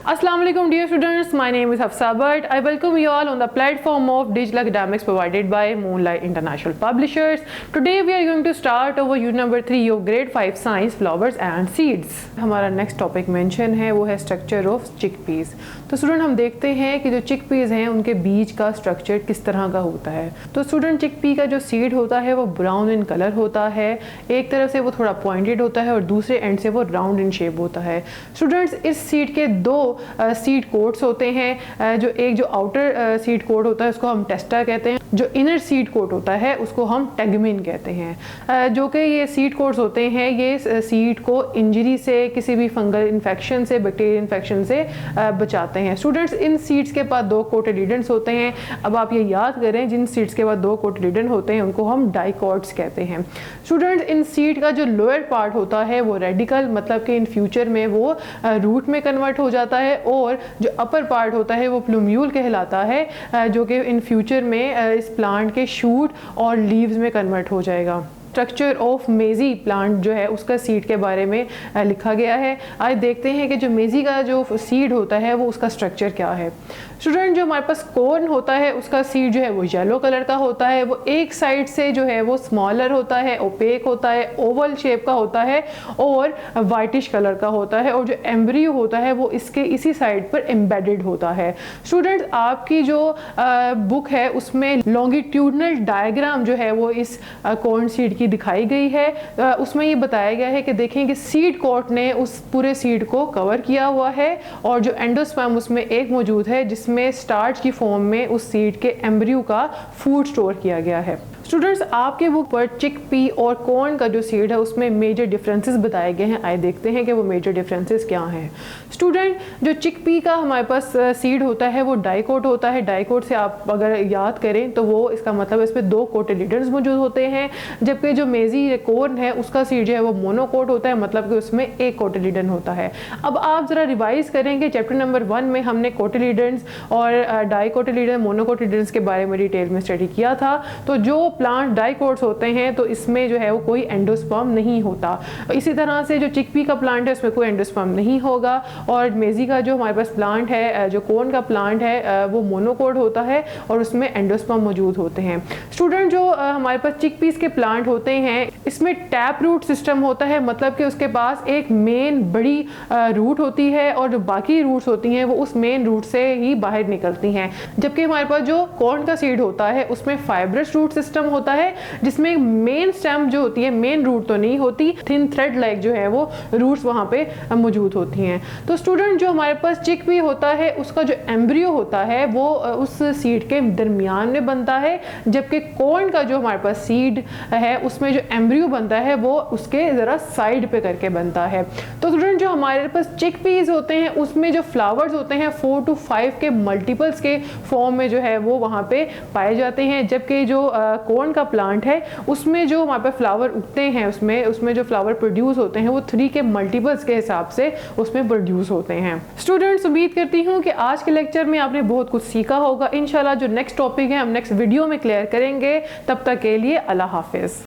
Assalamu alaikum dear students, my name is Hafsa Bhatt. I welcome you all on the platform of digital academics provided by Moonlight International Publishers. Today we are going to start our unit number 3 of grade 5 science flowers and seeds. हमारा next topic mention है वो है structure of chickpeas. तो student हम देखते हैं कि जो चिकपीज हैं उनके बीज का स्ट्रक्चर किस तरह का होता है। तो स्टूडेंट चिकपी का जो सीड होता है वो ब्राउन इन कलर होता है, एक तरफ से वो थोड़ा पॉइंटेड होता है और दूसरे एंड से वो राउंड इन शेप होता है। स्टूडेंट्स इस सीड के दो सीड कोट्स होते हैं, जो आउटर सीड कोट होता है उसको हम टेस्टा कहते हैं, जो इनर सीड कोट होता है उसको हम टेगमिन कहते हैं। जो कि ये सीड कोट्स होते हैं ये सीड को इंजरी से, किसी भी फंगल इन्फेक्शन से, बैक्टीरियल इन्फेक्शन से बचाते हैं। स्टूडेंट्स इन सीड्स के पास दो कोटिलीडन्स होते हैं। अब आप ये याद करें जिन सीड्स के पास दो कोटिलीडन होते हैं उनको हम डाइकॉट्स कहते हैं। स्टूडेंट्स इन सीड का जो लोअर पार्ट होता है वो रेडिकल, मतलब कि इन फ्यूचर में वो रूट में कन्वर्ट हो जाता है, और जो अपर पार्ट होता है वो प्लूम्यूल कहलाता है, जो कि इन फ्यूचर में इस प्लांट के शूट और लीव्स में कन्वर्ट हो जाएगा। स्ट्रक्चर ऑफ मेजी प्लांट जो है उसका सीड के बारे में लिखा गया है। आज देखते हैं कि जो मेजी का जो सीड होता है वो उसका स्ट्रक्चर क्या है। स्टूडेंट जो हमारे पास कॉर्न होता है उसका सीड जो है वो येलो कलर का होता है, वो एक साइड से जो है वो स्मॉलर होता है, ओपेक होता है, ओवल शेप का होता है और वाइटिश कलर का होता है, और जो एम्ब्रियो होता है वो इसके इसी साइड पर एम्बेडेड होता है। स्टूडेंट्स आपकी जो बुक है उसमें लॉन्गिट्यूडनल डायग्राम जो है वो इस कॉर्न सीड की दिखाई गई है। उसमें ये बताया गया है कि देखें कि सीड कोट ने उस पूरे सीड को कवर किया हुआ है, और जो एंडोस्पर्म उसमें एक मौजूद है जिसमें स्टार्च की फॉर्म में उस सीड के एम्ब्रियो का फूड स्टोर किया गया है। स्टूडेंट्स आपके बुक पर चिकपी और कॉर्न का जो सीड है उसमें मेजर डिफरेंसेस बताए गए हैं। आइए देखते हैं कि वो मेजर डिफरेंसेस क्या हैं। स्टूडेंट जो चिकपी का हमारे पास सीड होता है वो डाइकोट होता है। डाइकोट से आप अगर याद करें तो वो इसका मतलब इस पर दो कोटिलीडन्स मौजूद होते हैं, जबकि जो मेजी कॉर्न है उसका सीड जो है वो मोनोकोट होता है, मतलब कि उसमें एक कोटिलीडन होता है। अब आप ज़रा रिवाइज करेंगे चैप्टर नंबर 1 में हमने कोटिलीडन्स और डाइकोटिलीडन, मोनोकोटिलीडन्स के बारे में डिटेल में स्टडी किया था। तो जो प्लांट डाइकोट्स होते हैं तो इसमें जो है वो कोई एंडोस्पर्म नहीं होता। इसी तरह से जो चिकपी का प्लांट है उसमें कोई एंडोस्पर्म नहीं होगा, और मेजी का जो हमारे पास प्लांट है, जो कॉर्न का प्लांट है वो मोनोकोट होता है और उसमें एंडोस्पर्म मौजूद होते हैं। स्टूडेंट जो हमारे पास चिकपीस के प्लांट होते हैं इसमें टैप रूट सिस्टम होता है, मतलब कि उसके पास एक मेन बड़ी रूट होती है और जो बाकी रूट्स होती हैं वो उस मेन रूट से ही बाहर निकलती हैं। जबकि हमारे पास जो कॉर्न का सीड होता है उसमें फाइब्रस रूट सिस्टम होता है जिसमें मेन स्टेम जो होती है, मेन रूट तो नहीं होती, थिन थ्रेड लाइक जो है वो रूट्स वहां पे मौजूद होती हैं। तो स्टूडेंट जो हमारे पास चिकपी होता है उसका जो एम्ब्रियो होता है वो उस सीड के दरमियान में बनता है, जबकि कॉर्न का जो हमारे पास सीड है उसमें जो एम्ब्रियो बनता है वो उसके जरा साइड पे करके बनता है। तो स्टूडेंट जो हमारे पास चिकपीज होते हैं उसमें जो फ्लावर्स होते हैं 4 to 5 के मल्टीपल्स के फॉर्म में जो है वो वहां पे पाए जाते हैं, जबकि जो कॉर्न का प्लांट है उसमें जो हमारे पास फ्लावर उगते हैं उसमें जो फ्लावर प्रोड्यूस होते हैं वो 3 के मल्टीपल्स के हिसाब से उसमें प्रोड्यूस होते हैं। स्टूडेंट्स उम्मीद करती हूँ कि आज के लेक्चर में आपने बहुत कुछ सीखा होगा। इंशाल्लाह जो नेक्स्ट टॉपिक है हम नेक्स्ट वीडियो में क्लियर करेंगे। तब तक के लिए अल्लाह हाफिज।